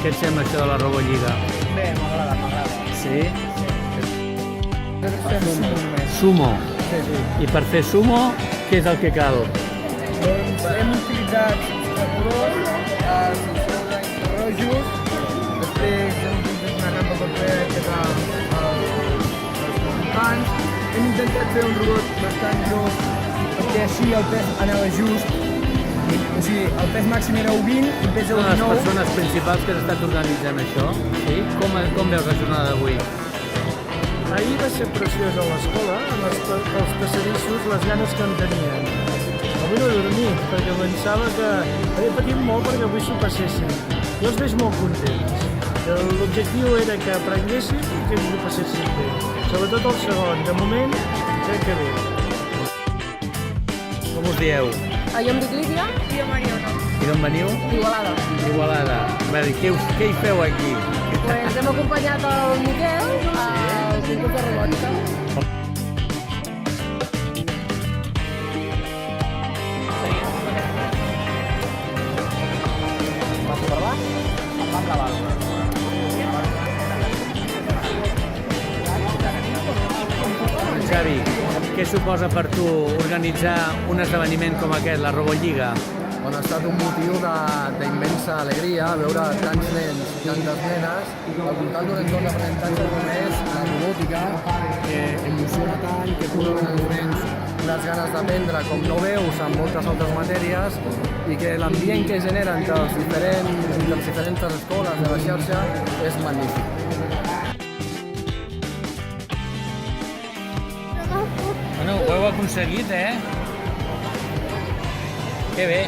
Què et sembla això de la Robolliga? Bé, m'agrada. Sí? Fem sumo només. Sumo. Sí. I per fer sumo, què és el que cal? Doncs hem utilitzat colors, rojos, després hem utilitzat una rampa per fer aixecar els muntants. Hem intentat fer un robot bastant gros perquè així el pes anava just. O sigui, el pes màxim era 1,20 i el pes Són era les 1,9. persones principals que han estat organitzant això. Sí? Com veus la jornada d'avui? Ahir va ser preciós a l'escola, els passadissos, les ganes que en tenien. Avui no he dormit, perquè pensava que havia patit molt perquè avui s'ho passessin. Jo els veig molt contents. L'objectiu era que aprenguessin i que ens ho passessin bé. Sobretot el segon. De moment, crec que bé. Com us dieu? Jo em dic Lídia. I jo Mariona. I d'on veniu? Igualada. Igualada. Va dir, què hi feu aquí? Pues hem acompanyat el Miquel al concurs de robòtica. Xavi, què suposa per tu organitzar un esdeveniment com aquest, la Robolliga? On ha estat un motiu d'immensa alegria veure tants nens i tantes nenes al voltant d'un entorn d'aprenentatge com és la robòtica, que emociona tant, que posa als nens les ganes d'aprendre com no veus en moltes altres matèries i que l'ambient que genera entre les diferents escoles de la xarxa és magnífic. Bueno, ho heu aconseguit, eh? Que bé.